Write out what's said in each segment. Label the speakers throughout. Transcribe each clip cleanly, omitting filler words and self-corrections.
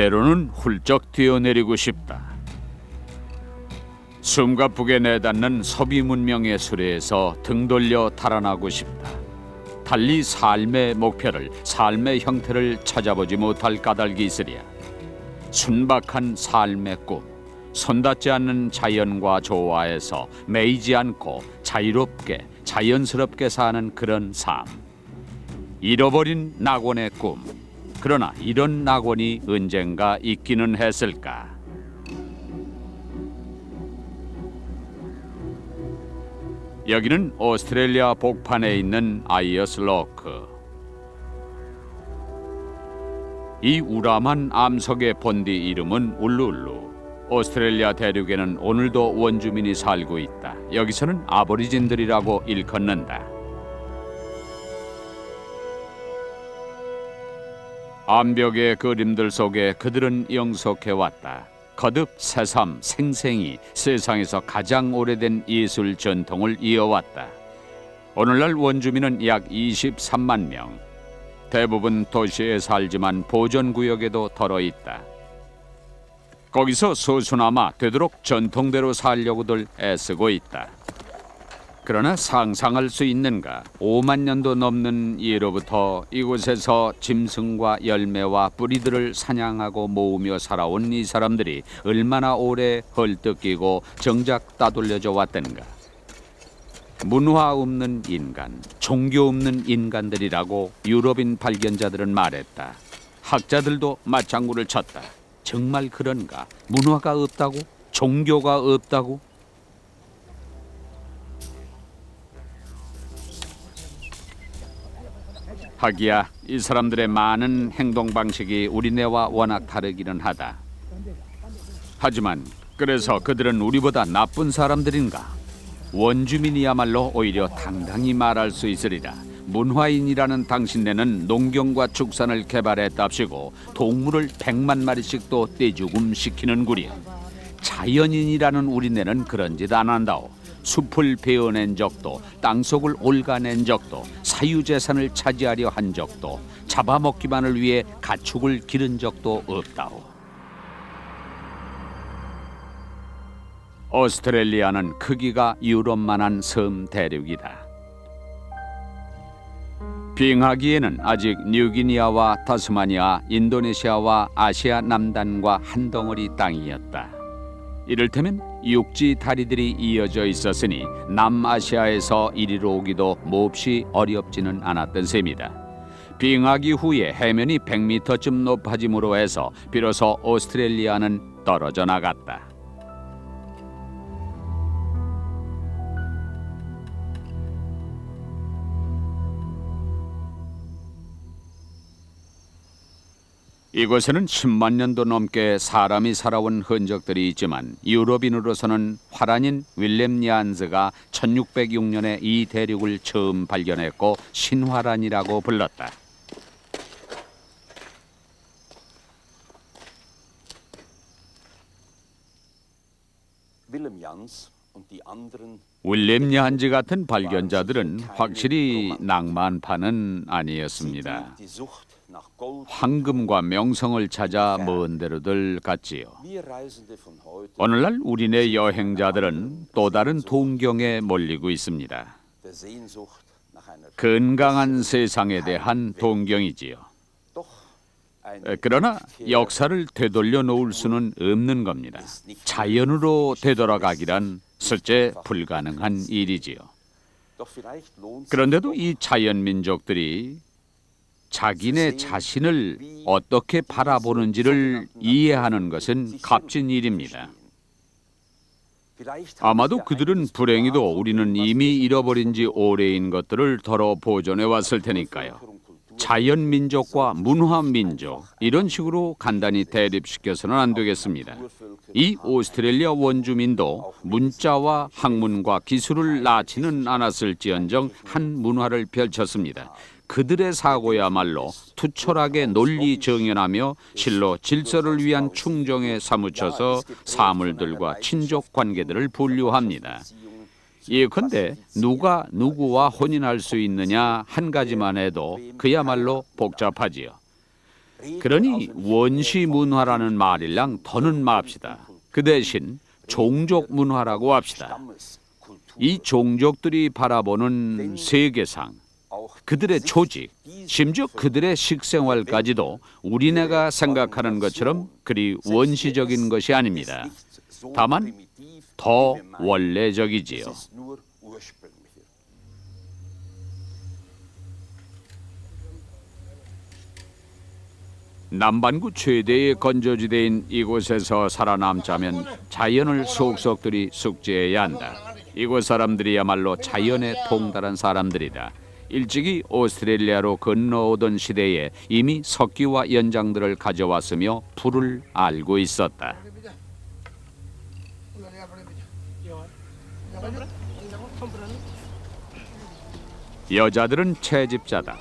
Speaker 1: 때로는 훌쩍 뛰어내리고 싶다. 숨가쁘게 내닫는 서비 문명의 수레에서 등 돌려 달아나고 싶다. 달리 삶의 목표를, 삶의 형태를 찾아보지 못할 까닭이 있으랴. 순박한 삶의 꿈, 손닿지 않는 자연과 조화해서 매이지 않고 자유롭게, 자연스럽게 사는 그런 삶. 잃어버린 낙원의 꿈. 그러나 이런 낙원이 언젠가 있기는 했을까? 여기는 오스트레일리아 복판에 있는 아이어스 로크. 이 우람한 암석의 본디 이름은 울루울루. 오스트레일리아 대륙에는 오늘도 원주민이 살고 있다. 여기서는 아보리진들이라고 일컫는다. 암벽의 그림들 속에 그들은 영속해왔다. 거듭 새삼 생생히 세상에서 가장 오래된 예술 전통을 이어왔다. 오늘날 원주민은 약 23만 명. 대부분 도시에 살지만 보전구역에도 덜어 있다. 거기서 소수나마 되도록 전통대로 살려고들 애쓰고 있다. 그러나 상상할 수 있는가? 5만 년도 넘는 예로부터 이곳에서 짐승과 열매와 뿌리들을 사냥하고 모으며 살아온 이 사람들이 얼마나 오래 헐뜯기고 정작 따돌려져 왔던가? 문화 없는 인간, 종교 없는 인간들이라고 유럽인 발견자들은 말했다. 학자들도 맞장구를 쳤다. 정말 그런가? 문화가 없다고? 종교가 없다고? 하기야 이 사람들의 많은 행동 방식이 우리네와 워낙 다르기는 하다. 하지만 그래서 그들은 우리보다 나쁜 사람들인가? 원주민이야말로 오히려 당당히 말할 수 있으리라. 문화인이라는 당신네는 농경과 축산을 개발했답시고 동물을 100만 마리씩도 떼죽음시키는구려. 자연인이라는 우리네는 그런 짓 안 한다오. 숲을 베어낸 적도, 땅속을 옮겨낸 적도, 사유재산을 차지하려 한 적도, 잡아먹기만을 위해 가축을 기른 적도 없다오. 오스트레일리아는 크기가 유럽만한 섬 대륙이다. 빙하기에는 아직 뉴기니아와 타스마니아, 인도네시아와 아시아 남단과 한 덩어리 땅이었다. 이를테면 육지 다리들이 이어져 있었으니 남아시아에서 이리로 오기도 몹시 어렵지는 않았던 셈이다. 빙하기 후에 해면이 100m쯤 높아짐으로 해서 비로소 오스트레일리아는 떨어져 나갔다. 이곳에는 10만 년도 넘게 사람이 살아온 흔적들이 있지만 유럽인으로서는 화란인 윌렘 얀즈가 1606년에 이 대륙을 처음 발견했고 신화란이라고 불렀다. 윌렘 얀즈 같은 발견자들은 확실히 낭만파는 아니었습니다. 황금과 명성을 찾아 먼 데로들 갔지요. 오늘날 우리네 여행자들은 또 다른 동경에 몰리고 있습니다. 건강한 세상에 대한 동경이지요. 그러나 역사를 되돌려 놓을 수는 없는 겁니다. 자연으로 되돌아가기란 실제 불가능한 일이지요. 그런데도 이 자연민족들이 자기네 자신을 어떻게 바라보는지를 이해하는 것은 값진 일입니다. 아마도 그들은 불행히도 우리는 이미 잃어버린 지 오래인 것들을 덜어 보존해 왔을 테니까요. 자연민족과 문화민족, 이런 식으로 간단히 대립시켜서는 안 되겠습니다. 이 오스트레일리아 원주민도 문자와 학문과 기술을 낳지는 않았을지언정 한 문화를 펼쳤습니다. 그들의 사고야말로 투철하게 논리 정연하며 실로 질서를 위한 충정에 사무쳐서 사물들과 친족 관계들을 분류합니다. 예컨대 누가 누구와 혼인할 수 있느냐 한 가지만 해도 그야말로 복잡하지요. 그러니 원시 문화라는 말일랑 더는 맙시다. 그 대신 종족 문화라고 합시다. 이 종족들이 바라보는 세계상, 그들의 조직, 심지어 그들의 식생활까지도 우리네가 생각하는 것처럼 그리 원시적인 것이 아닙니다. 다만 더 원래적이지요. 남반구 최대의 건조지대인 이곳에서 살아남자면 자연을 속속들이 숙지해야 한다. 이곳 사람들이야말로 자연에 통달한 사람들이다. 일찍이 오스트레일리아로 건너오던 시대에 이미 석기와 연장들을 가져왔으며 불을 알고 있었다. 여자들은 채집자다.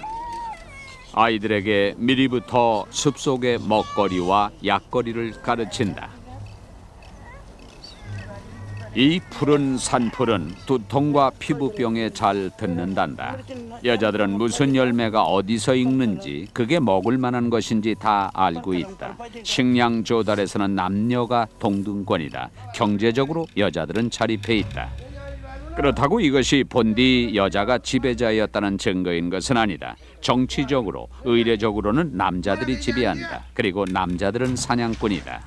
Speaker 1: 아이들에게 미리부터 숲속의 먹거리와 약거리를 가르친다. 이 푸른 산풀은 두통과 피부병에 잘 듣는단다. 여자들은 무슨 열매가 어디서 익는지, 그게 먹을 만한 것인지 다 알고 있다. 식량 조달에서는 남녀가 동등권이다. 경제적으로 여자들은 자립해 있다. 그렇다고 이것이 본디 여자가 지배자였다는 증거인 것은 아니다. 정치적으로, 의례적으로는 남자들이 지배한다. 그리고 남자들은 사냥꾼이다.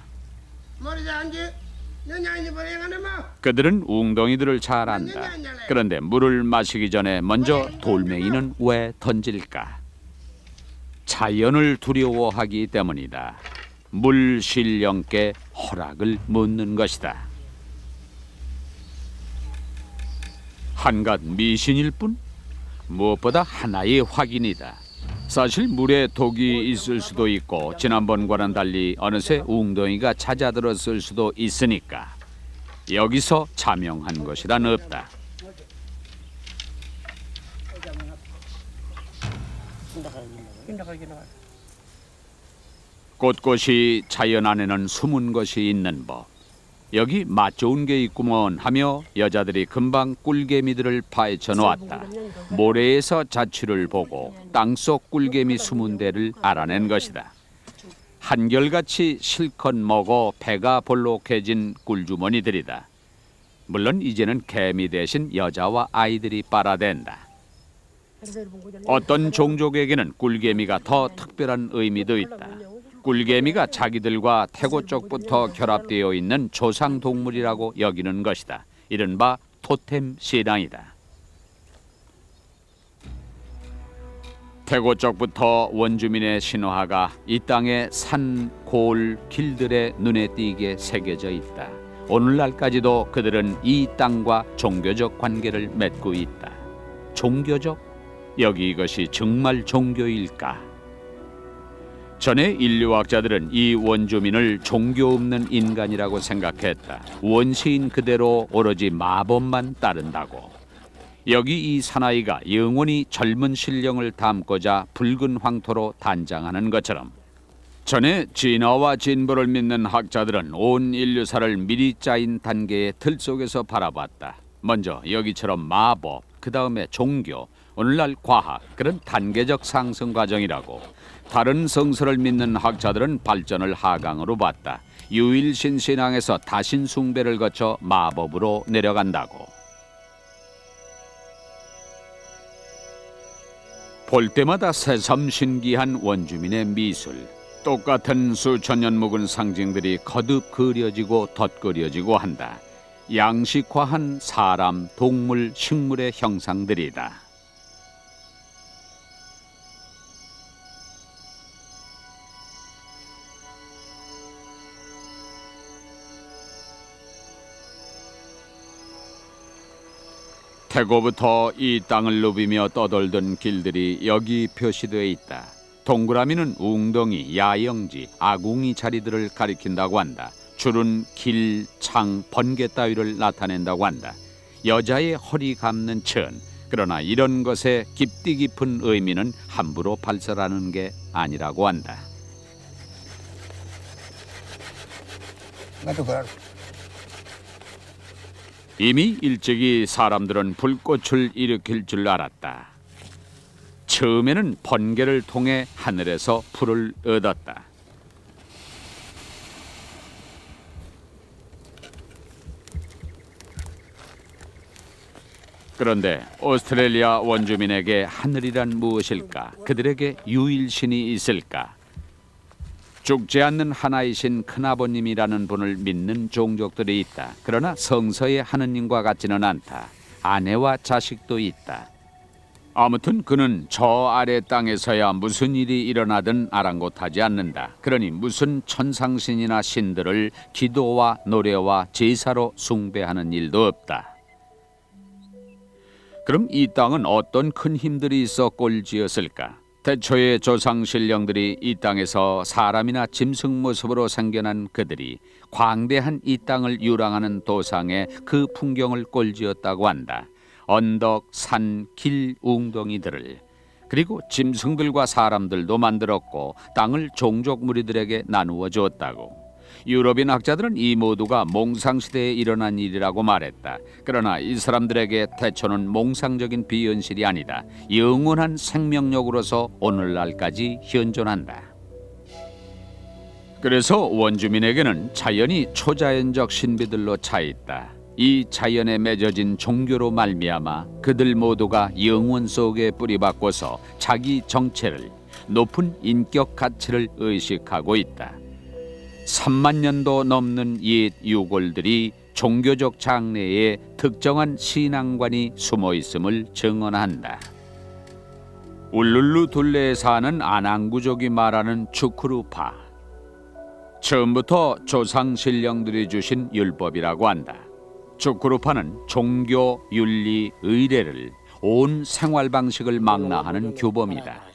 Speaker 1: 그들은 웅덩이들을 잘 안다. 그런데 물을 마시기 전에 먼저 돌멩이는 왜 던질까? 자연을 두려워하기 때문이다. 물 신령께 허락을 묻는 것이다. 한갓 미신일 뿐 무엇보다 하나의 확인이다. 사실 물에 독이 있을 수도 있고 지난번과는 달리 어느새 웅덩이가 잦아들었을 수도 있으니까 여기서 자명한 것이란 없다. 곳곳이 자연 안에는 숨은 것이 있는 법. 여기 맛 좋은 게 있구먼 하며 여자들이 금방 꿀개미들을 파헤쳐 놓았다. 모래에서 자취를 보고 땅속 꿀개미 숨은 데를 알아낸 것이다. 한결같이 실컷 먹어 배가 볼록해진 꿀주머니들이다. 물론 이제는 개미 대신 여자와 아이들이 빨아댄다. 어떤 종족에게는 꿀개미가 더 특별한 의미도 있다. 꿀개미가 자기들과 태고 쪽부터 결합되어 있는 조상 동물이라고 여기는 것이다. 이른바 토템 신앙이다. 태고 쪽부터 원주민의 신화가 이 땅의 산, 골, 길들의 눈에 띄게 새겨져 있다. 오늘날까지도 그들은 이 땅과 종교적 관계를 맺고 있다. 종교적? 여기 이것이 정말 종교일까? 전에 인류학자들은 이 원주민을 종교 없는 인간이라고 생각했다. 원시인 그대로 오로지 마법만 따른다고. 여기 이 사나이가 영원히 젊은 신령을 담고자 붉은 황토로 단장하는 것처럼 전에 진화와 진보를 믿는 학자들은 온 인류사를 미리 짜인 단계의 틀 속에서 바라봤다. 먼저 여기처럼 마법, 그 다음에 종교, 오늘날 과학, 그런 단계적 상승 과정이라고. 다른 성서를 믿는 학자들은 발전을 하강으로 봤다. 유일신 신앙에서 다신 숭배를 거쳐 마법으로 내려간다고. 볼 때마다 새삼신기한 원주민의 미술. 똑같은 수천 년 묵은 상징들이 거듭 그려지고 덧그려지고 한다. 양식화한 사람, 동물, 식물의 형상들이다. 태고부터 이 땅을 누비며 떠돌던 길들이 여기 표시되어 있다. 동그라미는 웅덩이, 야영지, 아궁이 자리들을 가리킨다고 한다. 줄은 길, 창, 번개 따위를 나타낸다고 한다. 여자의 허리 감는 천. 그러나 이런 것의 깊디 깊은 의미는 함부로 발설하는 게 아니라고 한다. 이미 일찍이 사람들은 불꽃을 일으킬 줄 알았다. 처음에는 번개를 통해 하늘에서 풀을 얻었다. 그런데 오스트레일리아 원주민에게 하늘이란 무엇일까? 그들에게 유일신이 있을까? 죽지 않는 하나이신 큰아버님이라는 분을 믿는 종족들이 있다. 그러나 성서의 하느님과 같지는 않다. 아내와 자식도 있다. 아무튼 그는 저 아래 땅에서야 무슨 일이 일어나든 아랑곳하지 않는다. 그러니 무슨 천상신이나 신들을 기도와 노래와 제사로 숭배하는 일도 없다. 그럼 이 땅은 어떤 큰 힘들이 있어 꼴지었을까? 태초의 조상신령들이 이 땅에서 사람이나 짐승 모습으로 생겨난 그들이 광대한 이 땅을 유랑하는 도상에 그 풍경을 꼴지었다고 한다. 언덕, 산, 길, 웅덩이들을. 그리고 짐승들과 사람들도 만들었고 땅을 종족 무리들에게 나누어 주었다고. 유럽인 학자들은 이 모두가 몽상시대에 일어난 일이라고 말했다. 그러나 이 사람들에게 태초는 몽상적인 비현실이 아니다. 영원한 생명력으로서 오늘날까지 현존한다. 그래서 원주민에게는 자연이 초자연적 신비들로 차 있다. 이 자연에 맺어진 종교로 말미암아 그들 모두가 영원 속에 뿌리박고서 자기 정체를, 높은 인격 가치를 의식하고 있다. 3만 년도 넘는 옛 유골들이 종교적 장래에 특정한 신앙관이 숨어 있음을 증언한다. 울룰루 둘레에 사는 아낭구족이 말하는 추크루파. 처음부터 조상 신령들이 주신 율법이라고 한다. 추크루파는 종교, 윤리, 의례를 온 생활 방식을 망라하는 규범이다.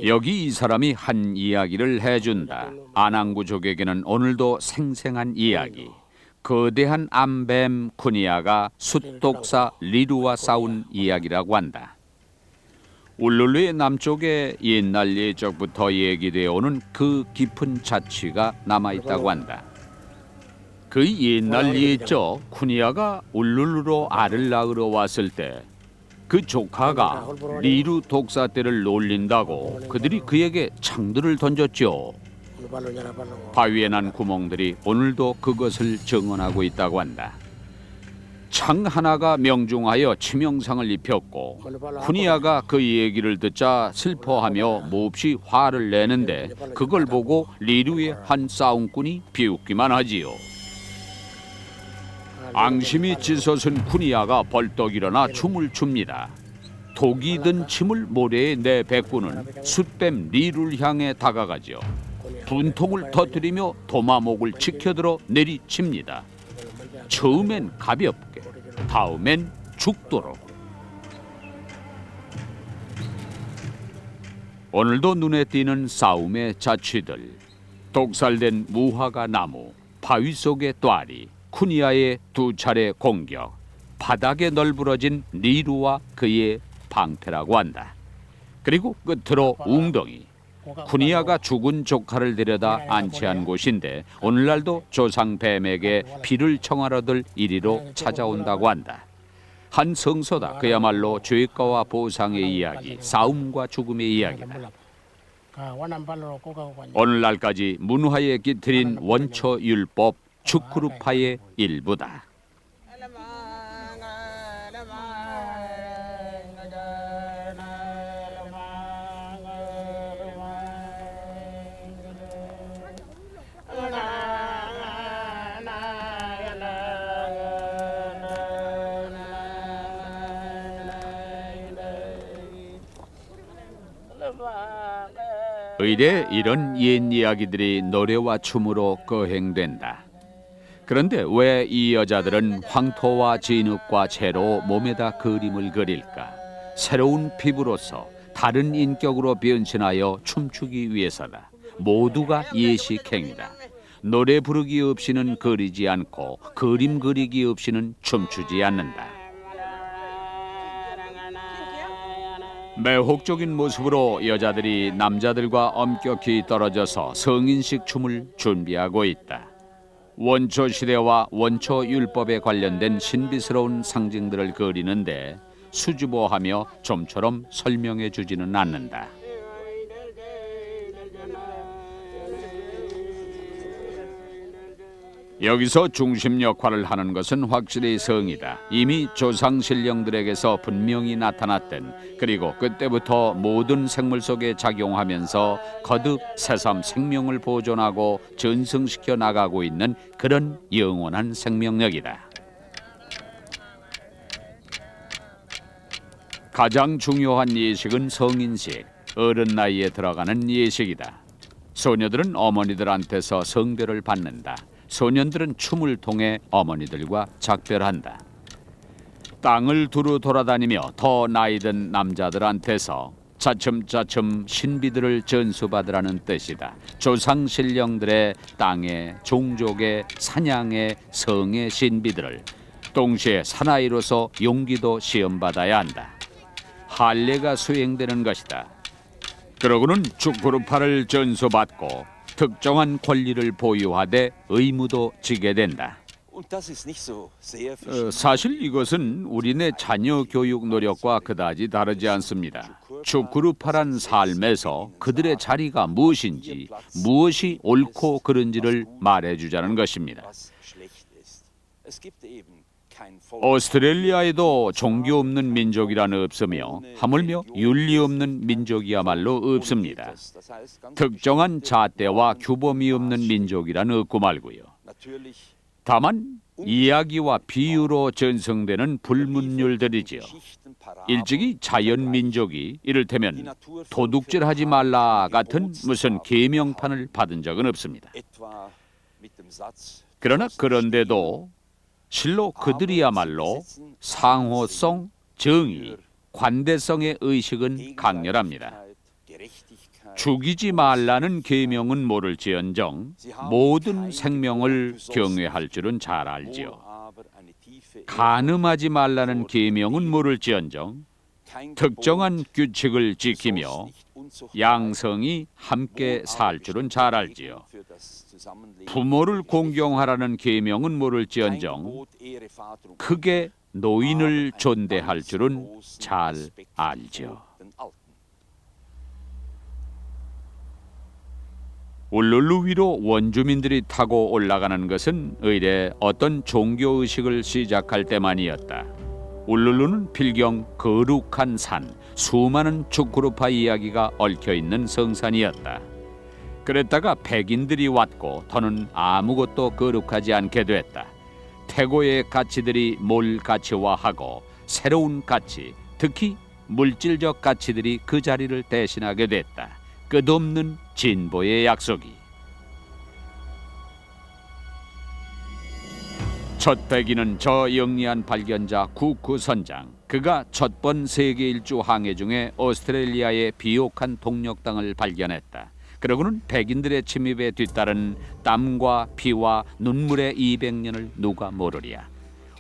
Speaker 1: 여기 이 사람이 한 이야기를 해준다. 아낭구족에게는 오늘도 생생한 이야기. 거대한 암뱀 쿠니아가 숫독사 리루와 싸운 이야기라고 한다. 울룰루의 남쪽에 옛날 예적부터 얘기되어 오는 그 깊은 자취가 남아있다고 한다. 그 옛날 예적 쿠니아가 울룰루로 알을 낳으러 왔을 때 그 조카가 리루 독사 떼를 놀린다고 그들이 그에게 창들을 던졌죠. 바위에 난 구멍들이 오늘도 그것을 증언하고 있다고 한다. 창 하나가 명중하여 치명상을 입혔고 쿠니아가 그 얘기를 듣자 슬퍼하며 몹시 화를 내는데 그걸 보고 리루의 한 싸움꾼이 비웃기만 하지요. 앙심이 찢어진 쿠니아가 벌떡 일어나 춤을 춥니다. 독이 든 침을 모래에 내뱉고는 숫뱀 리루를 향해 다가가죠. 분통을 터뜨리며 도마목을 치켜들어 내리칩니다. 처음엔 가볍게, 다음엔 죽도록. 오늘도 눈에 띄는 싸움의 자취들. 독살된 무화과 나무, 바위 속의 뙬리, 쿠니아의 두 차례 공격, 바닥에 널브러진 리루와 그의 방패라고 한다. 그리고 끝으로 웅덩이. 쿠니아가 죽은 조카를 데려다 안치한 곳인데 오늘날도 조상 뱀에게 피를 청하러들 이리로 찾아온다고 한다. 한 성서다. 그야말로 죄가와 보상의 이야기, 싸움과 죽음의 이야기다. 오늘날까지 문화에 깃들인 원초율법 추크루파의 일부다. 의례 이런 옛 이야기들이 노래와 춤으로 거행된다. 그런데 왜 이 여자들은 황토와 진흙과 재로 몸에다 그림을 그릴까? 새로운 피부로서 다른 인격으로 변신하여 춤추기 위해서다. 모두가 예식행위다. 노래 부르기 없이는 그리지 않고 그림 그리기 없이는 춤추지 않는다. 매혹적인 모습으로 여자들이 남자들과 엄격히 떨어져서 성인식 춤을 준비하고 있다. 원초 시대와 원초 율법에 관련된 신비스러운 상징들을 그리는데 수줍어하며 좀처럼 설명해 주지는 않는다. 여기서 중심 역할을 하는 것은 확실히 성이다. 이미 조상 신령들에게서 분명히 나타났던, 그리고 그때부터 모든 생물 속에 작용하면서 거듭 새삼 생명을 보존하고 전승시켜 나가고 있는 그런 영원한 생명력이다. 가장 중요한 예식은 성인식, 어른 나이에 들어가는 예식이다. 소녀들은 어머니들한테서 성별을 받는다. 소년들은 춤을 통해 어머니들과 작별한다. 땅을 두루 돌아다니며 더 나이 든 남자들한테서 차츰차츰 신비들을 전수받으라는 뜻이다. 조상 신령들의 땅의, 종족의, 사냥의, 성의 신비들을 동시에 사나이로서 용기도 시험받아야 한다. 할례가 수행되는 것이다. 그러고는 주크루파를 전수받고 특정한 권리를 보유하되 의무도 지게 된다. 사실 이것은 우리네 자녀 교육 노력과 그다지 다르지 않습니다. 주크루파란 삶에서 그들의 자리가 무엇인지, 무엇이 옳고 그른지를 말해주자는 것입니다. 오스트레일리아에도 종교 없는 민족이란 없으며 하물며 윤리 없는 민족이야말로 없습니다. 특정한 잣대와 규범이 없는 민족이란 없고 말고요. 다만 이야기와 비유로 전승되는 불문율들이지요. 일찍이 자연민족이 이를테면 도둑질하지 말라 같은 무슨 계명판을 받은 적은 없습니다. 그러나 그런데도 실로 그들이야말로 상호성, 정의, 관대성의 의식은 강렬합니다. 죽이지 말라는 계명은 모를지언정 모든 생명을 경외할 줄은 잘 알지요. 간음하지 말라는 계명은 모를지언정 특정한 규칙을 지키며 양성이 함께 살 줄은 잘 알지요. 부모를 공경하라는 계명은 모를지언정 크게 노인을 존대할 줄은 잘 알죠. 울룰루 위로 원주민들이 타고 올라가는 것은 의례 어떤 종교의식을 시작할 때만이었다. 울룰루는 필경 거룩한 산, 수많은 주크루파 이야기가 얽혀있는 성산이었다. 그랬다가 백인들이 왔고 더는 아무것도 거룩하지 않게 됐다. 태고의 가치들이 몰가치화하고 새로운 가치, 특히 물질적 가치들이 그 자리를 대신하게 됐다. 끝없는 진보의 약속이. 첫 백인은 저 영리한 발견자 쿠쿠 선장. 그가 첫 번 세계 일주 항해 중에 오스트레일리아의 비옥한 동력당을 발견했다. 그러고는 백인들의 침입에 뒤따른 땀과 피와 눈물의 200년을 누가 모르랴.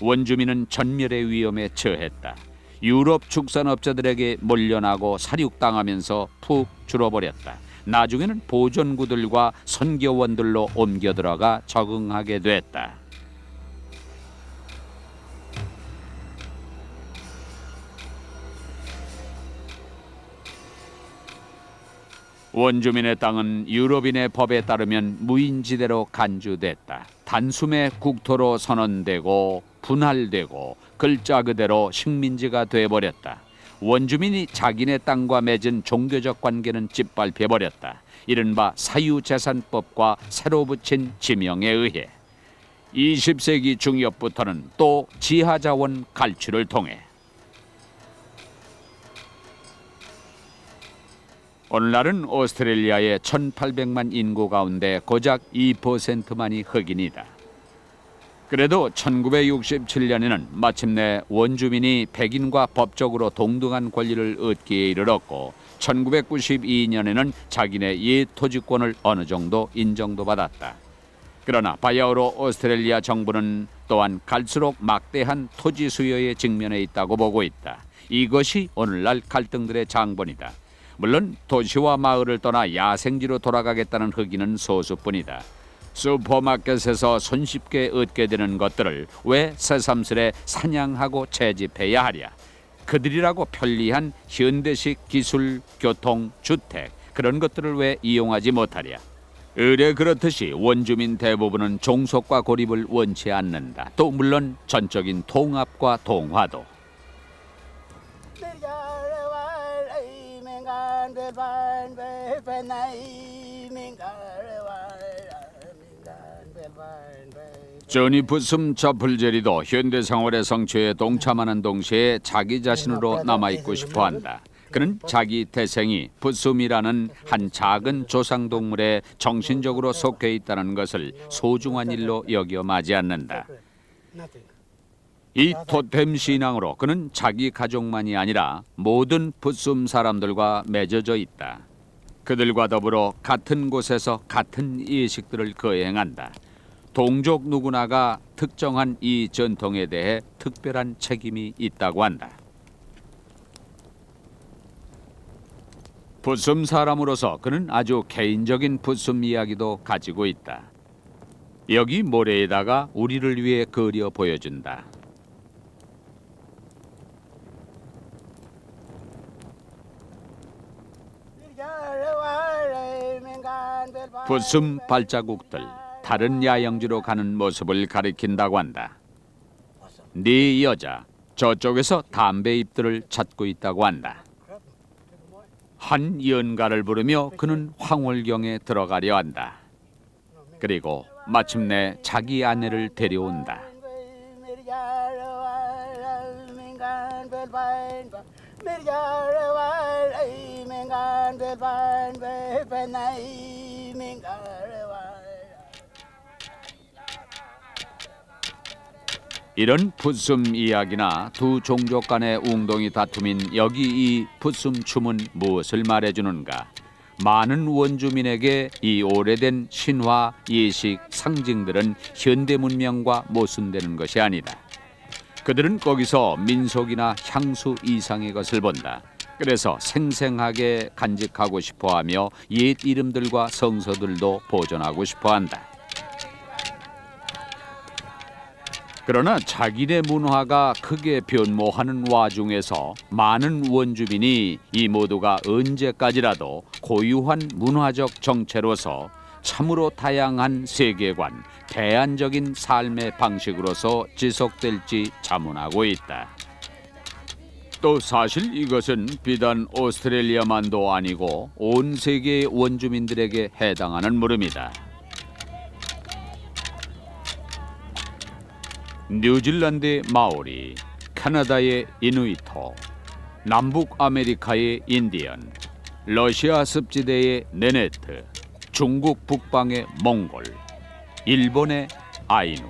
Speaker 1: 원주민은 전멸의 위험에 처했다. 유럽 축산업자들에게 몰려나고 사륙당하면서 푹 줄어버렸다. 나중에는 보존구들과 선교원들로 옮겨 들어가 적응하게 됐다. 원주민의 땅은 유럽인의 법에 따르면 무인지대로 간주됐다. 단숨에 국토로 선언되고 분할되고 글자 그대로 식민지가 돼버렸다. 원주민이 자기네 땅과 맺은 종교적 관계는 짓밟혀버렸다. 이른바 사유재산법과 새로 붙인 지명에 의해 20세기 중엽부터는 또 지하자원 갈취를 통해 오늘날은 오스트레일리아의 1800만 인구 가운데 고작 2%만이 흑인이다. 그래도 1967년에는 마침내 원주민이 백인과 법적으로 동등한 권리를 얻기에 이르렀고 1992년에는 자기네 옛 토지권을 어느 정도 인정도 받았다. 그러나 바야흐로 오스트레일리아 정부는 또한 갈수록 막대한 토지 수요에 직면해 있다고 보고 있다. 이것이 오늘날 갈등들의 장본이다. 물론 도시와 마을을 떠나 야생지로 돌아가겠다는 흑인은 소수뿐이다. 슈퍼마켓에서 손쉽게 얻게 되는 것들을 왜 새삼스레 사냥하고 채집해야 하랴. 그들이라고 편리한 현대식 기술, 교통, 주택 그런 것들을 왜 이용하지 못하랴. 의뢰 그렇듯이 원주민 대부분은 종속과 고립을 원치 않는다. 또 물론 전적인 통합과 동화도. 조니 푸숨 저플제리도 현대생활의 성취에 동참하는 동시에 자기 자신으로 남아있고 싶어한다. 그는 자기 태생이 푸숨이라는 한 작은 조상동물에 정신적으로 속해 있다는 것을 소중한 일로 여겨 마지 않는다. 이 토템 신앙으로 그는 자기 가족만이 아니라 모든 푸숨 사람들과 맺어져 있다. 그들과 더불어 같은 곳에서 같은 예식들을 거행한다. 동족 누구나가 특정한 이 전통에 대해 특별한 책임이 있다고 한다. 푸숨 사람으로서 그는 아주 개인적인 푸숨 이야기도 가지고 있다. 여기 모래에다가 우리를 위해 그려 보여준다. 푸숨 발자국들, 다른 야영지로 가는 모습을 가리킨다고 한다. 네 여자, 저쪽에서 담배 잎들을 찾고 있다고 한다. 한 연가를 부르며 그는 황홀경에 들어가려 한다. 그리고 마침내 자기 아내를 데려온다. 이런 푸숨 이야기나 두 종족 간의 웅동이 다툼인 여기 이 푸숨 춤은 무엇을 말해주는가? 많은 원주민에게 이 오래된 신화, 예식, 상징들은 현대 문명과 모순되는 것이 아니다. 그들은 거기서 민속이나 향수 이상의 것을 본다. 그래서 생생하게 간직하고 싶어하며 옛 이름들과 성서들도 보존하고 싶어한다. 그러나 자기네 문화가 크게 변모하는 와중에서 많은 원주민이 이 모두가 언제까지라도 고유한 문화적 정체로서 참으로 다양한 세계관, 대안적인 삶의 방식으로서 지속될지 자문하고 있다. 또 사실 이것은 비단 오스트레일리아만도 아니고 온 세계의 원주민들에게 해당하는 물음이다. 뉴질랜드의 마오리, 캐나다의 이누이토, 남북 아메리카의 인디언, 러시아 습지대의 네네트, 중국 북방의 몽골, 일본의 아이누.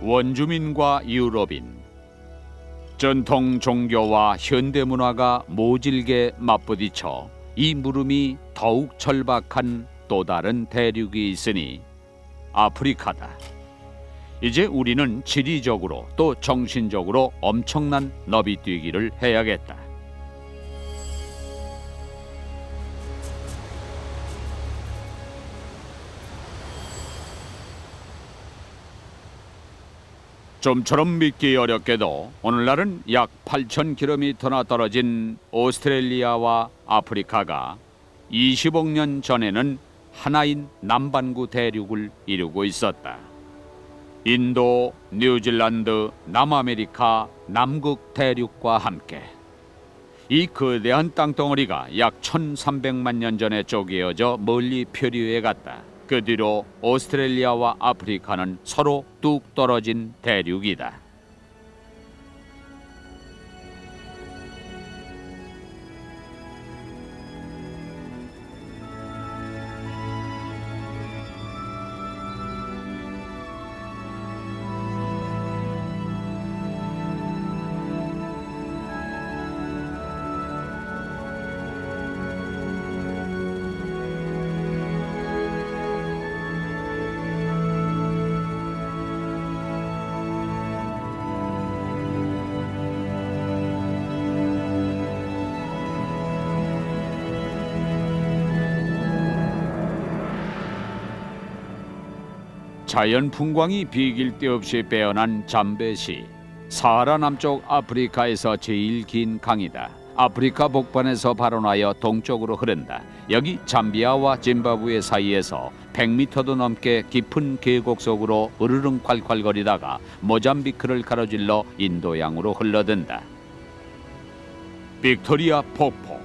Speaker 1: 원주민과 유럽인, 전통 종교와 현대 문화가 모질게 맞부딪혀 이 물음이 더욱 절박한 또 다른 대륙이 있으니 아프리카다. 이제 우리는 지리적으로 또 정신적으로 엄청난 너비뛰기를 해야겠다. 좀처럼 믿기 어렵게도 오늘날은 약 8,000km나 떨어진 오스트레일리아와 아프리카가 20억 년 전에는 하나인 남반구 대륙을 이루고 있었다. 인도, 뉴질랜드, 남아메리카, 남극 대륙과 함께 이 거대한 땅덩어리가 약 1,300만 년 전에 쪼개어져 멀리 표류해 갔다. 그 뒤로 오스트레일리아와 아프리카는 서로 뚝 떨어진 대륙이다. 자연 풍광이 비길 데 없이 빼어난 잠베시. 사하라 남쪽 아프리카에서 제일 긴 강이다. 아프리카 북반에서 발원하여 동쪽으로 흐른다. 여기 잠비아와 짐바브웨 사이에서 100m도 넘게 깊은 계곡 속으로 으르릉 콸콸거리다가 모잠비크를 가로질러 인도양으로 흘러든다. 빅토리아 폭포.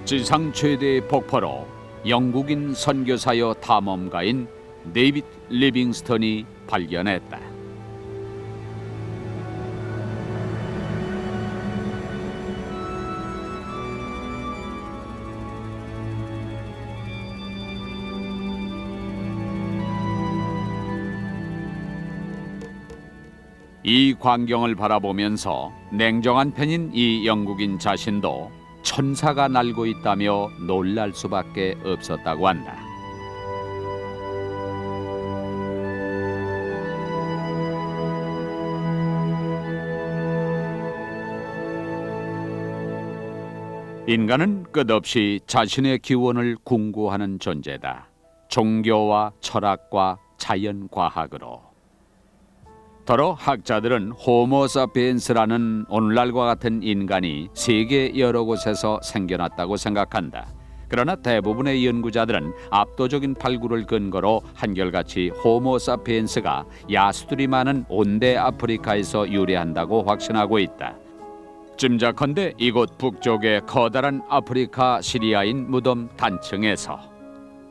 Speaker 1: 지상 최대의 폭포로 영국인 선교사여 탐험가인 데이빗 리빙스턴이 발견했다. 이 광경을 바라보면서 냉정한 편인 이 영국인 자신도 천사가 날고 있다며 놀랄 수밖에 없었다고 한다. 인간은 끝없이 자신의 기원을 궁구하는 존재다. 종교와 철학과 자연과학으로. 더러 학자들은 호모사피엔스라는 오늘날과 같은 인간이 세계 여러 곳에서 생겨났다고 생각한다. 그러나 대부분의 연구자들은 압도적인 발굴을 근거로 한결같이 호모사피엔스가 야수들이 많은 온대 아프리카에서 유래한다고 확신하고 있다. 짐작컨대 이곳 북쪽의 커다란 아프리카 시리아인 무덤 단층에서.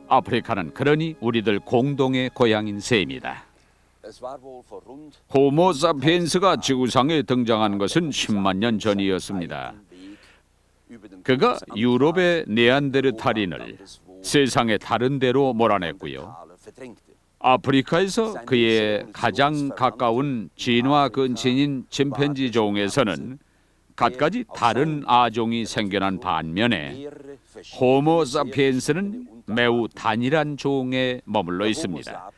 Speaker 1: 아프리카는 그러니 우리들 공동의 고향인 셈이다. 호모사피엔스가 지구상에 등장한 것은 10만 년 전이었습니다. 그가 유럽의 네안데르탈인을 세상의 다른 데로 몰아냈고요. 아프리카에서 그의 가장 가까운 진화 근친인 침팬지 종에서는 갖가지 다른 아종이 생겨난 반면에 호모사피엔스는 매우 단일한 종에 머물러 있습니다.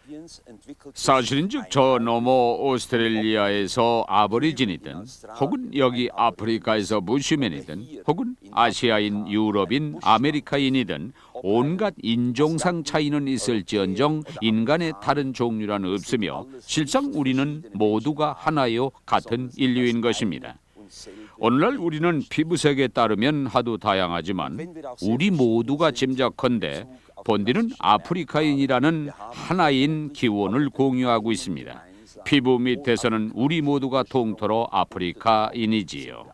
Speaker 1: 사실인즉 저 너머 오스트레일리아에서 아보리진이든 혹은 여기 아프리카에서 부시맨이든 혹은 아시아인, 유럽인, 아메리카인이든 온갖 인종상 차이는 있을지언정 인간의 다른 종류란 없으며 실상 우리는 모두가 하나요 같은 인류인 것입니다. 오늘날 우리는 피부색에 따르면 하도 다양하지만 우리 모두가 짐작컨대 본디는 아프리카인이라는 하나인 기원을 공유하고 있습니다. 피부 밑에서는 우리 모두가 통틀어 아프리카인이지요.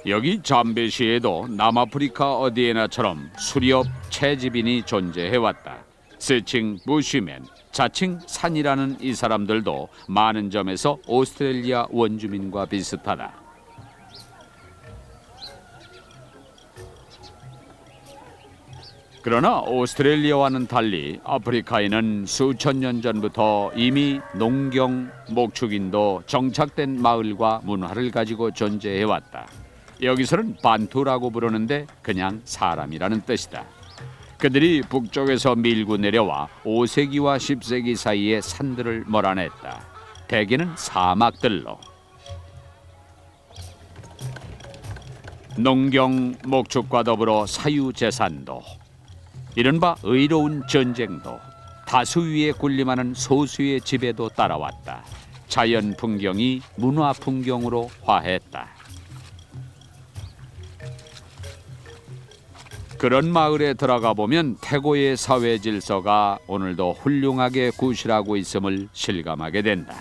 Speaker 1: 여기 잠베시에도 남아프리카 어디에나처럼 수렵 채집인이 존재해왔다. 스칭 부시맨, 자칭 산이라는 이 사람들도 많은 점에서 오스트레일리아 원주민과 비슷하다. 그러나 오스트레일리아와는 달리 아프리카에는 수천 년 전부터 이미 농경, 목축인도 정착된 마을과 문화를 가지고 존재해왔다. 여기서는 반투라고 부르는데 그냥 사람이라는 뜻이다. 그들이 북쪽에서 밀고 내려와 5세기와 10세기 사이에 산들을 몰아냈다. 대개는 사막들로. 농경, 목축과 더불어 사유재산도, 이른바 의로운 전쟁도, 다수 위에 군림하는 소수의 지배도 따라왔다. 자연 풍경이 문화 풍경으로 화했다. 그런 마을에 들어가 보면 태고의 사회 질서가 오늘도 훌륭하게 구실하고 있음을 실감하게 된다.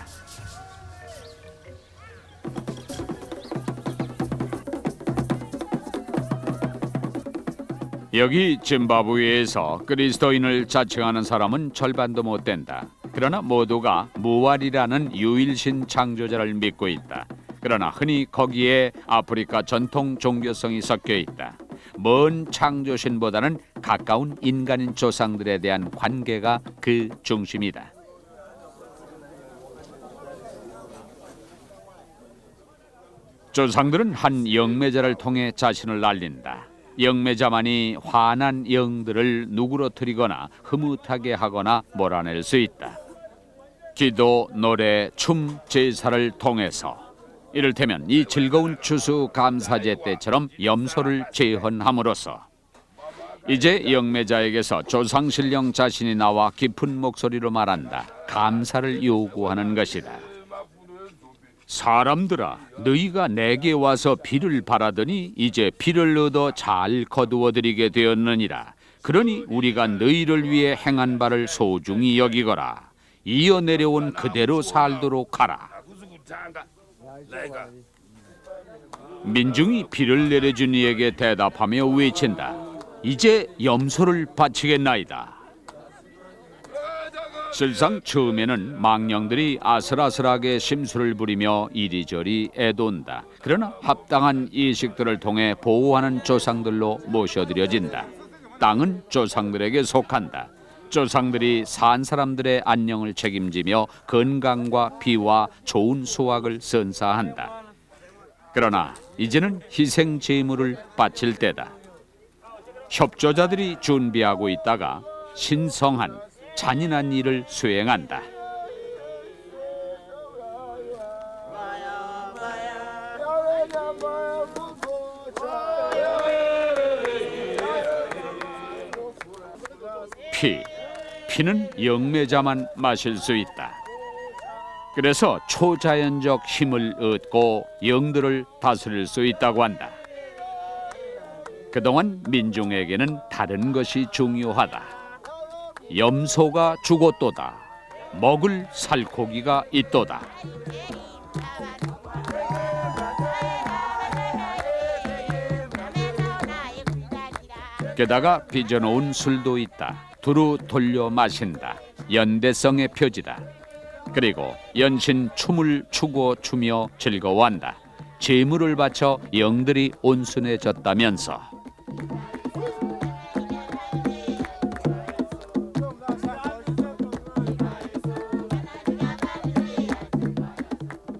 Speaker 1: 여기 짐바브웨에서 그리스도인을 자칭하는 사람은 절반도 못 된다. 그러나 모두가 무왈이라는 유일신 창조자를 믿고 있다. 그러나 흔히 거기에 아프리카 전통 종교성이 섞여 있다. 먼 창조신보다는 가까운 인간인 조상들에 대한 관계가 그 중심이다. 조상들은 한 영매자를 통해 자신을 알린다. 영매자만이 화난 영들을 누그러뜨리거나 흐뭇하게 하거나 몰아낼 수 있다. 기도, 노래, 춤, 제사를 통해서 이를테면 이 즐거운 추수감사제 때처럼 염소를 제헌함으로써 이제 영매자에게서 조상신령 자신이 나와 깊은 목소리로 말한다. 감사를 요구하는 것이다. 사람들아, 너희가 내게 와서 비를 바라더니 이제 비를 얻어 잘 거두어드리게 되었느니라. 그러니 우리가 너희를 위해 행한 바를 소중히 여기거라. 이어 내려온 그대로 살도록 하라. 민중이 비를 내려준 이에게 대답하며 외친다. 이제 염소를 바치겠나이다. 실상 처음에는 망령들이 아슬아슬하게 심술을 부리며 이리저리 애돈다. 그러나 합당한 이식들을 통해 보호하는 조상들로 모셔드려진다. 땅은 조상들에게 속한다. 조상들이 산 사람들의 안녕을 책임지며 건강과 비와 좋은 수확을 선사한다. 그러나 이제는 희생 제물을 바칠 때다. 협조자들이 준비하고 있다가 신성한 잔인한 일을 수행한다. 피는 영매자만 마실 수 있다. 그래서 초자연적 힘을 얻고 영들을 다스릴 수 있다고 한다. 그동안 민중에게는 다른 것이 중요하다. 염소가 죽었도다. 먹을 살코기가 있도다. 게다가 빚어놓은 술도 있다. 두루 돌려 마신다. 연대성의 표지다. 그리고 연신 춤을 추고 추며 즐거워한다. 제물을 바쳐 영들이 온순해졌다면서.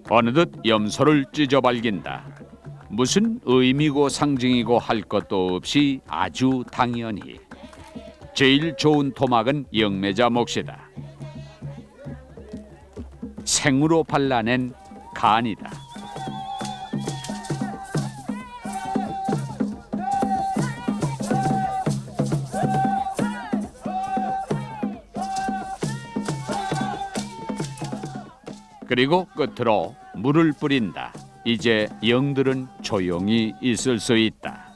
Speaker 1: 어느덧 염소를 찢어발긴다. 무슨 의미고 상징이고 할 것도 없이 아주 당연히. 제일 좋은 토막은 영매자 몫이다. 생으로 발라낸 간이다. 그리고 끝으로 물을 뿌린다. 이제 영들은 조용히 있을 수 있다.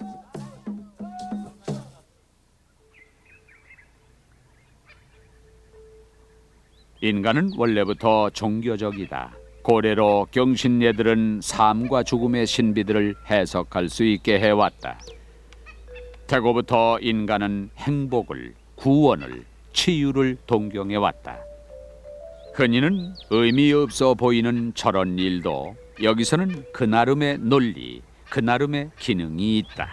Speaker 1: 인간은 원래부터 종교적이다. 고래로 경신예들은 삶과 죽음의 신비들을 해석할 수 있게 해왔다. 태고부터 인간은 행복을, 구원을, 치유를 동경해왔다. 흔히는 의미 없어 보이는 저런 일도 여기서는 그 나름의 논리, 그 나름의 기능이 있다.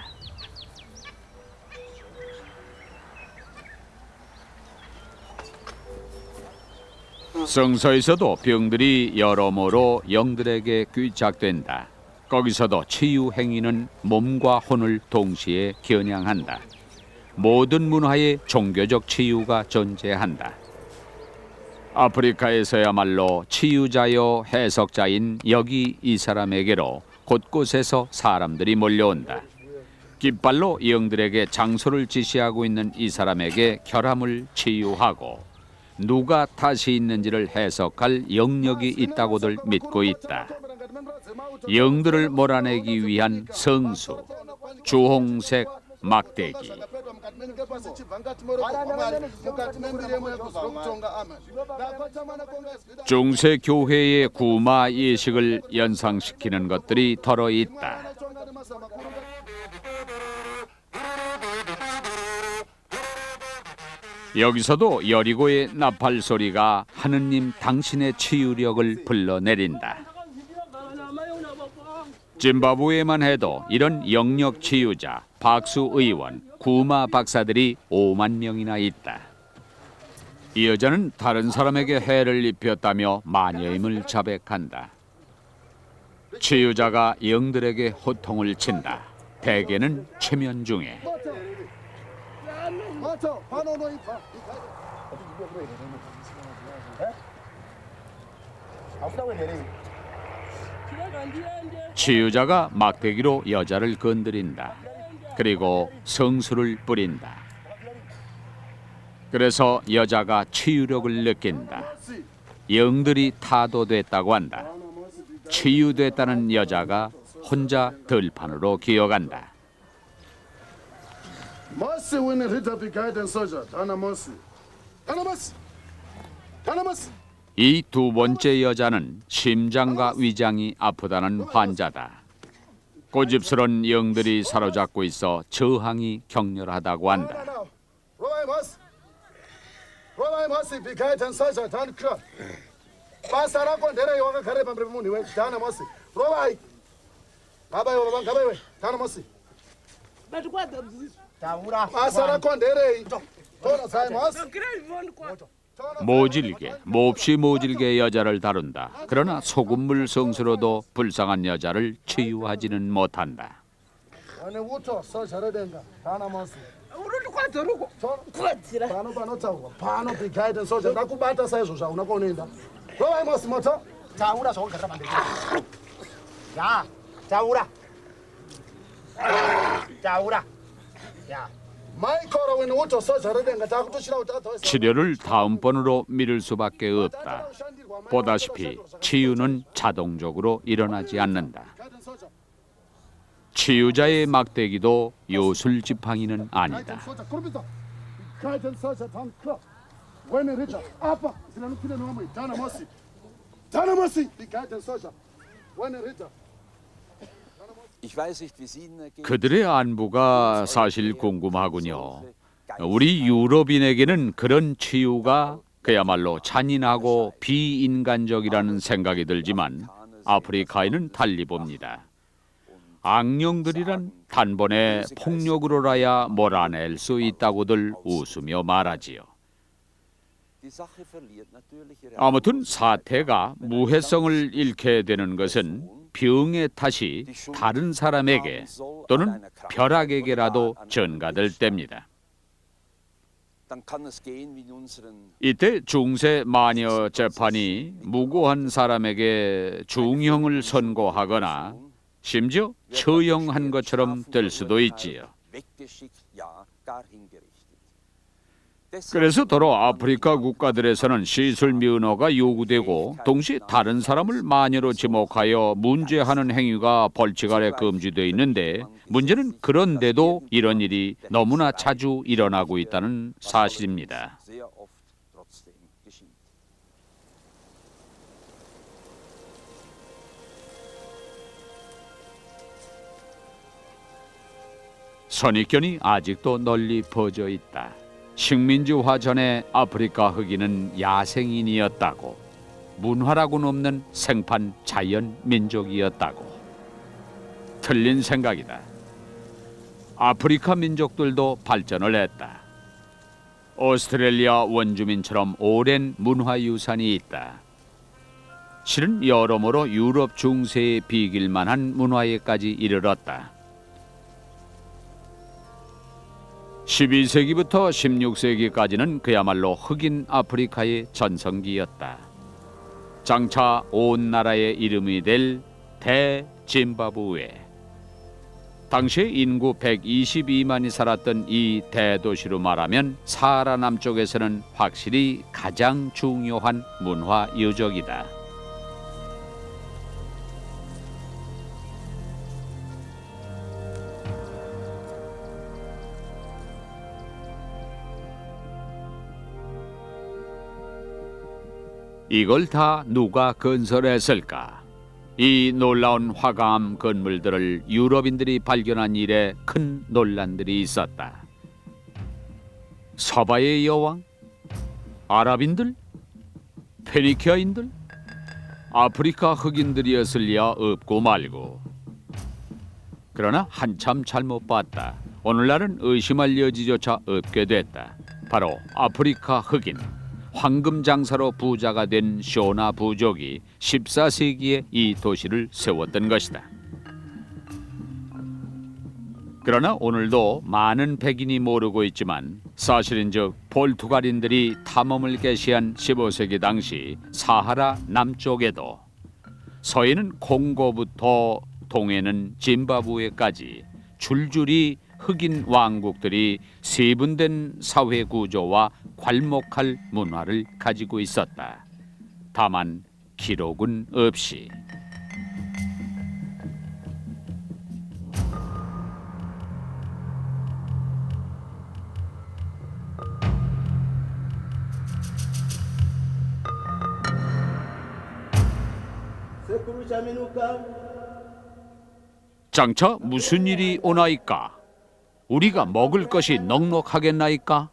Speaker 1: 성서에서도 병들이 여러모로 영들에게 귀착된다. 거기서도 치유 행위는 몸과 혼을 동시에 겨냥한다. 모든 문화에 종교적 치유가 존재한다. 아프리카에서야말로 치유자요 해석자인 여기 이 사람에게로 곳곳에서 사람들이 몰려온다. 깃발로 영들에게 장소를 지시하고 있는 이 사람에게 결함을 치유하고 누가 탓이 있는지를 해석할 영역이 있다고들 믿고 있다. 영들을 몰아내기 위한 성수, 주홍색 막대기. 중세 교회의 구마 예식을 연상시키는 것들이 덜어 있다. 여기서도 여리고의 나팔 소리가 하느님 당신의 치유력을 불러내린다. 짐바브웨만 해도 이런 영역 치유자, 박수 의원, 구마 박사들이 5만 명이나 있다. 이 여자는 다른 사람에게 해를 입혔다며 마녀임을 자백한다. 치유자가 영들에게 호통을 친다. 대개는 최면 중에. 치유자가 막대기로 여자를 건드린다. 그리고 성수를 뿌린다. 그래서 여자가 치유력을 느낀다. 영들이 타도됐다고 한다. 치유됐다는 여자가 혼자 들판으로 기어간다. 이 두 번째 여자는 심장과 위장이 아프다는 환자다. 고집스런 영들이 사로잡고 있어 저항이 격렬하다고 한다. 모질게, 몹시 모질게 여자를 다룬다. 그러나 소금물 성수로도 불쌍한 여자를 치유하지는 못한다. 치료를 다음번으로 미룰 수밖에 없다. 보다시피 치유는 자동적으로 일어나지 않는다. 치유자의 막대기도 요술 지팡이는 아니다. 그들의 안부가 사실 궁금하군요. 우리 유럽인에게는 그런 치유가 그야말로 잔인하고 비인간적이라는 생각이 들지만 아프리카에는 달리 봅니다. 악령들이란 단번에 폭력으로라야 몰아낼 수 있다고들 웃으며 말하지요. 아무튼 사태가 무해성을 잃게 되는 것은 병의 탓이 다른 사람에게 또는 벼락에게라도 전가될 때입니다. 이때 중세 마녀 재판이 무고한 사람에게 중형을 선고하거나 심지어 처형한 것처럼 될 수도 있지요. 그래서 더러 아프리카 국가들에서는 시술 면허가 요구되고 동시에 다른 사람을 마녀로 지목하여 문제하는 행위가 벌칙 아래 금지되어 있는데 문제는 그런데도 이런 일이 너무나 자주 일어나고 있다는 사실입니다. 선입견이 아직도 널리 퍼져 있다. 식민지화 전에 아프리카 흑인은 야생인이었다고, 문화라고는 없는 생판 자연 민족이었다고. 틀린 생각이다. 아프리카 민족들도 발전을 했다. 오스트레일리아 원주민처럼 오랜 문화유산이 있다. 실은 여러모로 유럽 중세에 비길만한 문화에까지 이르렀다. 12세기부터 16세기까지는 그야말로 흑인 아프리카의 전성기였다. 장차 온 나라의 이름이 될 대짐바브웨. 당시 인구 122만이 살았던 이 대도시로 말하면 사하라 남쪽에서는 확실히 가장 중요한 문화 유적이다. 이걸 다 누가 건설했을까? 이 놀라운 화강암 건물들을 유럽인들이 발견한 일에 큰 논란들이 있었다. 서바의 여왕? 아랍인들? 페니키아인들? 아프리카 흑인들이었을 리야 없고 말고. 그러나 한참 잘못 봤다. 오늘날은 의심할 여지조차 없게 됐다. 바로 아프리카 흑인. 황금 장사로 부자가 된 쇼나 부족이 14세기에 이 도시를 세웠던 것이다. 그러나 오늘도 많은 백인이 모르고 있지만 사실인즉 포르투갈인들이 탐험을 개시한 15세기 당시 사하라 남쪽에도 서해는 콩고부터 동해는 짐바브웨까지 줄줄이 흑인 왕국들이 세분된 사회 구조와 괄목할 문화를 가지고 있었다. 다만 기록은 없이. 장차 무슨 일이 오나이까? 우리가 먹을 것이 넉넉하겠나이까?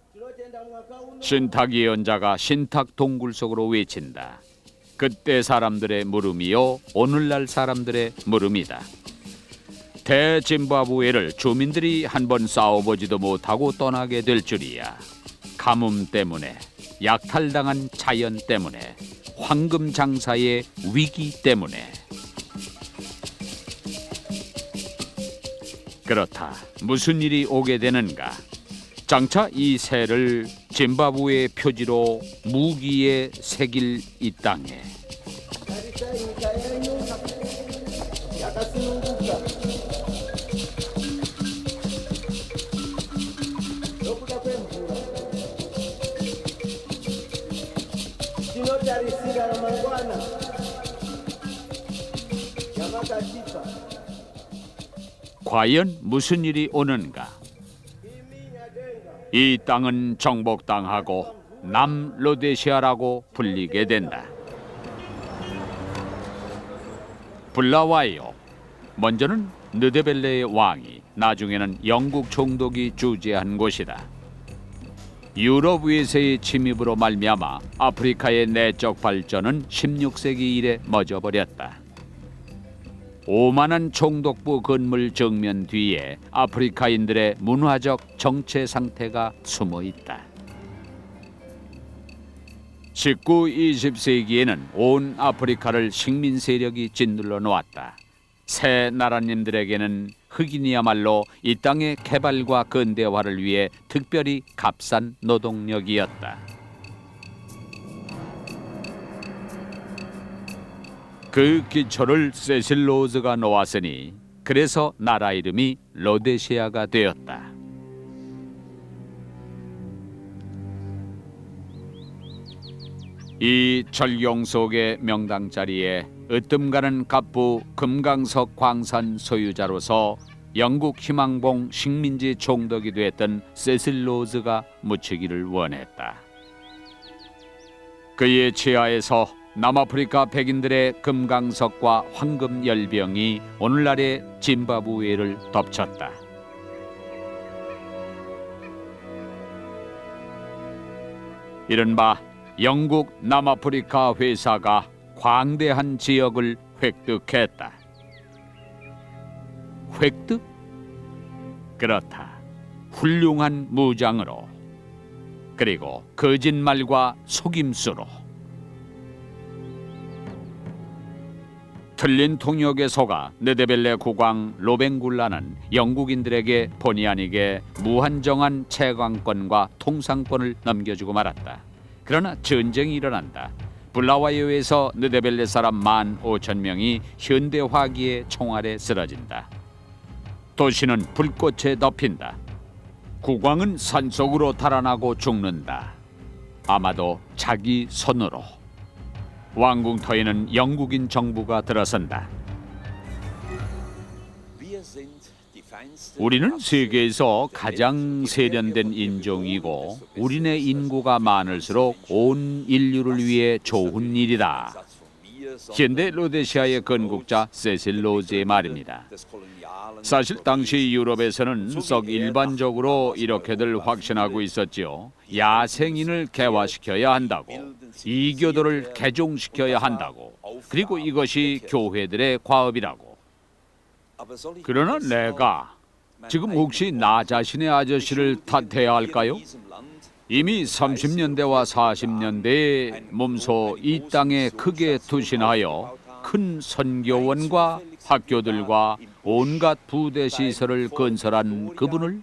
Speaker 1: 신탁 예언자가 신탁 동굴 속으로 외친다. 그때 사람들의 물음이요 오늘날 사람들의 물음이다. 대짐바브웨를 주민들이 한번 싸워보지도 못하고 떠나게 될 줄이야. 가뭄 때문에, 약탈당한 자연 때문에, 황금 장사의 위기 때문에. 그렇다. 무슨 일이 오게 되는가? 장차 이 새를 짐바브웨의 표지로 무기에 새길 이 땅에. 과연 무슨 일이 오는가? 이 땅은 정복당하고 남로데시아라고 불리게 된다. 불라와요. 먼저는 느데벨레의 왕이, 나중에는 영국 총독이 주재한 곳이다. 유럽 외세의 침입으로 말미암아 아프리카의 내적 발전은 16세기 이래 멎어버렸다. 오만한 총독부 건물 정면 뒤에 아프리카인들의 문화적 정체 상태가 숨어 있다. 19, 20세기에는 온 아프리카를 식민 세력이 짓눌러 놓았다. 새 나라님들에게는 흑인이야말로 이 땅의 개발과 근대화를 위해 특별히 값싼 노동력이었다. 그 기초를 세실 로즈가 놓았으니 그래서 나라 이름이 로데시아가 되었다. 이 절경 속의 명당 자리에 으뜸가는 갑부 금강석 광산 소유자로서 영국 희망봉 식민지 총독이 되었던 세실 로즈가 묻히기를 원했다. 그의 치하에서 남아프리카 백인들의 금강석과 황금 열병이 오늘날의 짐바브웨를 덮쳤다. 이른바 영국 남아프리카 회사가 광대한 지역을 획득했다. 획득? 그렇다. 훌륭한 무장으로, 그리고 거짓말과 속임수로. 틀린 통역에 속아 느데벨레 국왕 로뱅굴라는 영국인들에게 본의 아니게 무한정한 채광권과 통상권을 넘겨주고 말았다. 그러나 전쟁이 일어난다. 불라와요에서 느데벨레 사람 15,000명이 현대 화기의 총알에 쓰러진다. 도시는 불꽃에 덮인다. 국왕은 산속으로 달아나고 죽는다. 아마도 자기 손으로. 왕궁터에는 영국인 정부가 들어선다. 우리는 세계에서 가장 세련된 인종이고 우리네 인구가 많을수록 온 인류를 위해 좋은 일이다. 현대 로데시아의 건국자 세실 로즈의 말입니다. 사실 당시 유럽에서는 썩 일반적으로 이렇게들 확신하고 있었지요. 야생인을 개화시켜야 한다고, 이교도를 개종시켜야 한다고, 그리고 이것이 교회들의 과업이라고. 그러나 내가 지금 혹시 나 자신의 아저씨를 탓해야 할까요? 이미 30년대와 40년대에 몸소 이 땅에 크게 투신하여 큰 선교원과 학교들과 온갖 부대 시설을 건설한 그분을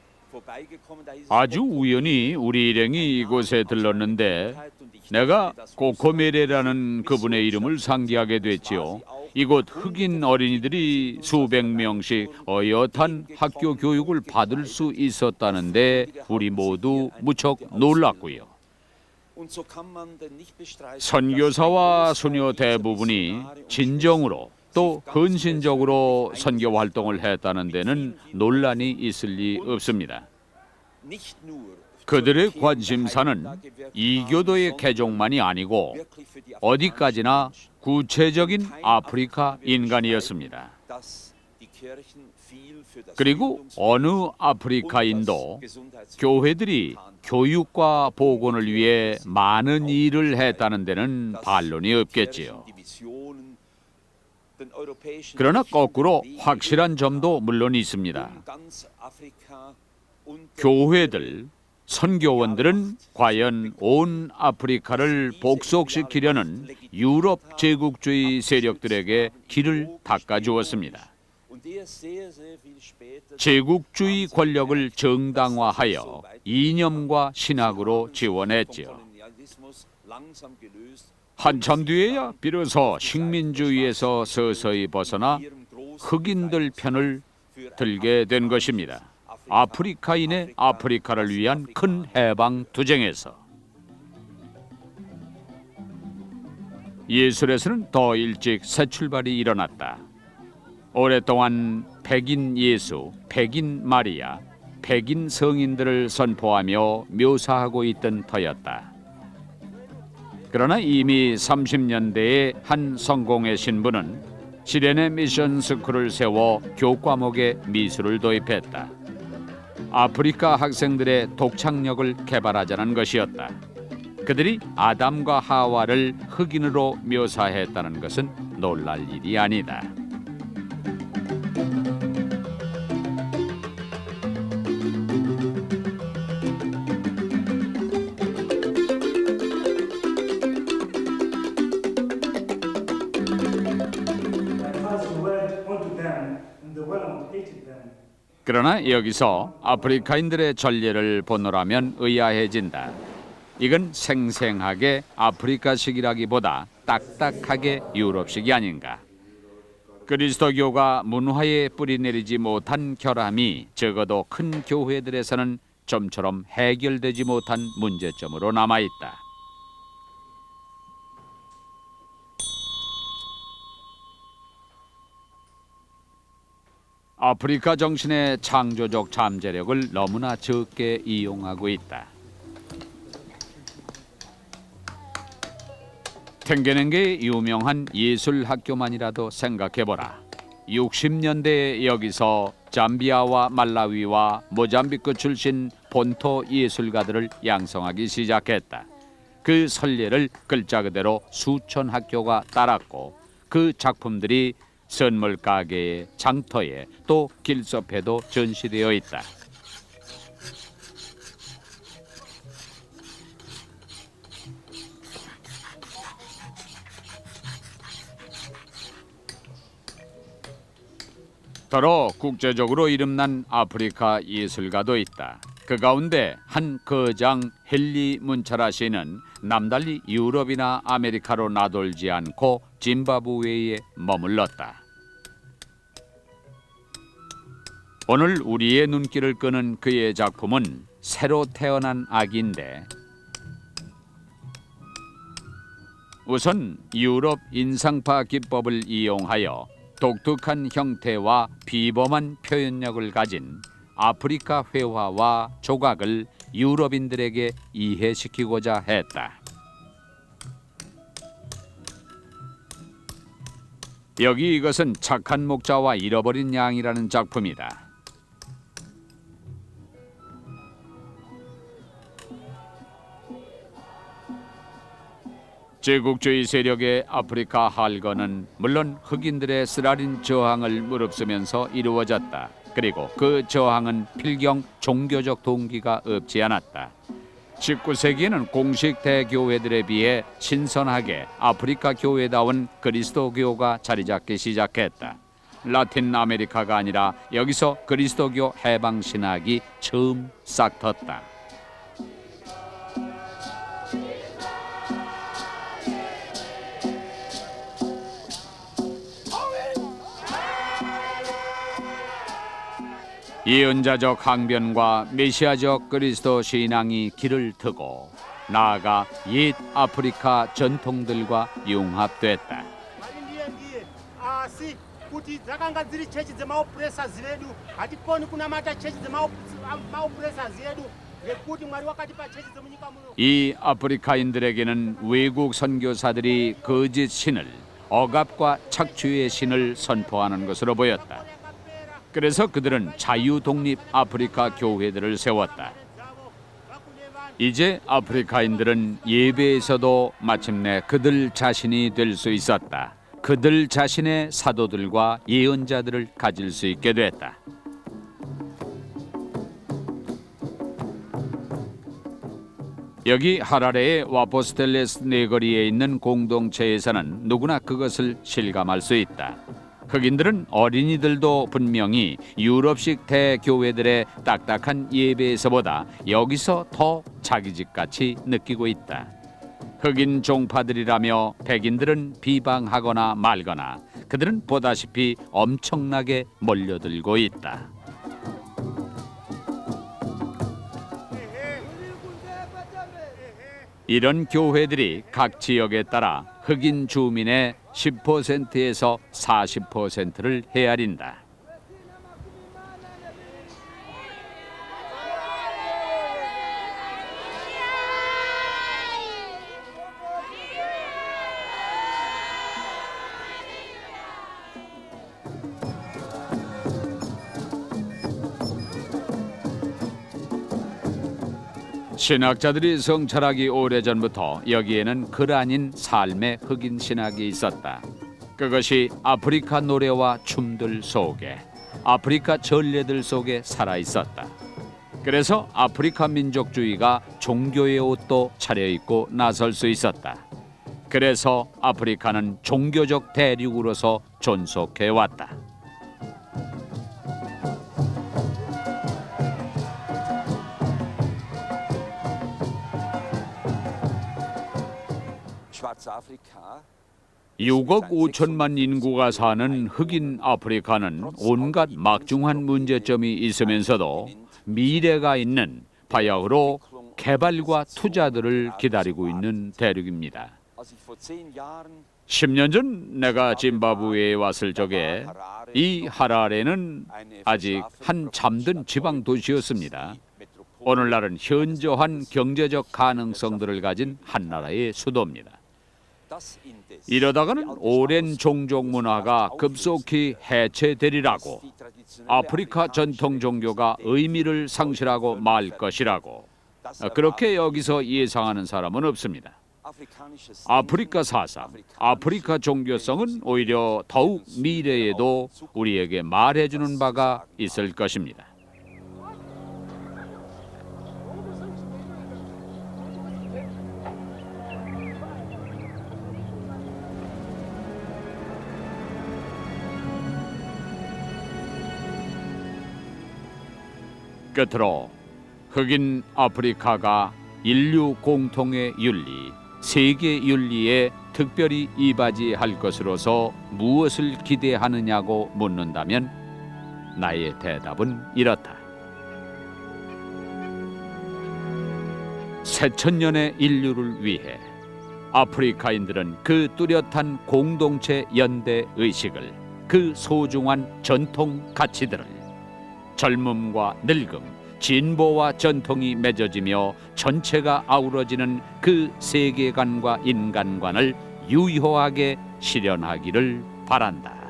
Speaker 1: 아주 우연히 우리 일행이 이곳에 들렀는데 내가 코코메레라는 그분의 이름을 상기하게 됐지요. 이곳 흑인 어린이들이 수백 명씩 어엿한 학교 교육을 받을 수 있었다는데 우리 모두 무척 놀랐고요. 선교사와 수녀 대부분이 진정으로 또 헌신적으로 선교 활동을 했다는 데는 논란이 있을 리 없습니다. 그들의 관심사는 이교도의 개종만이 아니고 어디까지나 구체적인 아프리카 인간이었습니다. 그리고 어느 아프리카인도 교회들이 교육과 복원을 위해 많은 일을 했다는 데는 반론이 없겠지요. 그러나 거꾸로 확실한 점도 물론 있습니다. 교회들, 선교원들은 과연 온 아프리카를 복속시키려는 유럽 제국주의 세력들에게 길을 닦아주었습니다. 제국주의 권력을 정당화하여 이념과 신학으로 지원했지요. 한참 뒤에야 비로소 식민주의에서 서서히 벗어나 흑인들 편을 들게 된 것입니다. 아프리카인의 아프리카를 위한 큰 해방 투쟁에서. 예술에서는 더 일찍 새 출발이 일어났다. 오랫동안 백인 예수, 백인 마리아, 백인 성인들을 선포하며 묘사하고 있던 터였다. 그러나 이미 30년대에 한 성공의 신부는 시레네 미션 스쿨을 세워 교과목에 미술을 도입했다. 아프리카 학생들의 독창력을 개발하자는 것이었다. 그들이 아담과 하와를 흑인으로 묘사했다는 것은 놀랄 일이 아니다. 그러나 여기서 아프리카인들의 전례를 보노라면 의아해진다. 이건 생생하게 아프리카식이라기보다 딱딱하게 유럽식이 아닌가. 그리스도교가 문화에 뿌리내리지 못한 결함이 적어도 큰 교회들에서는 좀처럼 해결되지 못한 문제점으로 남아있다. 아프리카 정신의 창조적 잠재력을 너무나 적게 이용하고 있다. 탱게냉게의 유명한 예술학교만이라도 생각해보라. 60년대에 여기서 잠비아와 말라위와 모잠비크 출신 본토 예술가들을 양성하기 시작했다. 그 선례를 글자 그대로 수천 학교가 따랐고 그 작품들이 선물 가게에, 장터에, 또 길섭에도 전시되어 있다. 더러 국제적으로 이름난 아프리카 예술가도 있다. 그 가운데 한 거장 헨리 문차라 씨는 남달리 유럽이나 아메리카로 나돌지 않고 짐바브웨에 머물렀다. 오늘 우리의 눈길을 끄는 그의 작품은 새로 태어난 아기인데 우선 유럽 인상파 기법을 이용하여 독특한 형태와 비범한 표현력을 가진 아프리카 회화와 조각을 유럽인들에게 이해시키고자 했다. 여기 이것은 착한 목자와 잃어버린 양이라는 작품이다. 제국주의 세력의 아프리카 할거는 물론 흑인들의 쓰라린 저항을 무릅쓰면서 이루어졌다. 그리고 그 저항은 필경 종교적 동기가 없지 않았다. 19세기에는 공식 대교회들에 비해 신선하게 아프리카 교회다운 그리스도교가 자리잡기 시작했다. 라틴 아메리카가 아니라 여기서 그리스도교 해방신학이 처음 싹 텄다. 예언자적 항변과 메시아적 그리스도 신앙이 길을 트고 나아가 옛 아프리카 전통들과 융합됐다.
Speaker 2: kuti dzakanga dziri chechi dzemaopuressors vedu hatiponi kunamata chechi dzemaopuressors edu ngekuti mwari wakatipa chechi dzemunyika muno.
Speaker 1: 이 아프리카인들에게는 외국 선교사들이 거짓 신을 억압과 착취의 신을 선포하는 것으로 보였다. 그래서 그들은 자유독립 아프리카 교회들을 세웠다. 이제 아프리카인들은 예배에서도 마침내 그들 자신이 될 수 있었다. 그들 자신의 사도들과 예언자들을 가질 수 있게 됐다. 여기 하라레의 와포스텔레스 네거리에 있는 공동체에서는 누구나 그것을 실감할 수 있다. 흑인들은 어린이들도 분명히 유럽식 대교회들의 딱딱한 예배에서보다 여기서 더 자기 집같이 느끼고 있다. 흑인 종파들이라며 백인들은 비방하거나 말거나 그들은 보다시피 엄청나게 몰려들고 있다. 이런 교회들이 각 지역에 따라 흑인 주민의 10%에서 40%를 헤아린다. 신학자들이 성찰하기 오래전부터 여기에는 글 아닌 삶의 흑인 신학이 있었다. 그것이 아프리카 노래와 춤들 속에, 아프리카 전례들 속에 살아있었다. 그래서 아프리카 민족주의가 종교의 옷도 차려입고 나설 수 있었다. 그래서 아프리카는 종교적 대륙으로서 존속해왔다.
Speaker 3: 아프리카
Speaker 1: 6억 5천만 인구가 사는 흑인 아프리카는 온갖 막중한 문제점이 있으면서도 미래가 있는 바야흐로 개발과 투자들을 기다리고 있는 대륙입니다. 10년 전 내가 짐바브웨에 왔을 적에 이 하라레는 아직 한 잠든 지방 도시였습니다. 오늘날은 현저한 경제적 가능성들을 가진 한 나라의 수도입니다. 이러다가는 오랜 종족 문화가 급속히 해체되리라고, 아프리카 전통 종교가 의미를 상실하고 말 것이라고, 그렇게 여기서 예상하는 사람은 없습니다. 아프리카 사상, 아프리카 종교성은 오히려 더욱 미래에도 우리에게 말해주는 바가 있을 것입니다. 끝으로 흑인 아프리카가 인류 공통의 윤리, 세계 윤리에 특별히 이바지할 것으로서 무엇을 기대하느냐고 묻는다면 나의 대답은 이렇다. 새천년의 인류를 위해 아프리카인들은 그 뚜렷한 공동체 연대 의식을, 그 소중한 전통 가치들을 젊음과 늙음, 진보와 전통이 맺어지며 전체가 아우러지는 그 세계관과 인간관을 유효하게 실현하기를 바란다.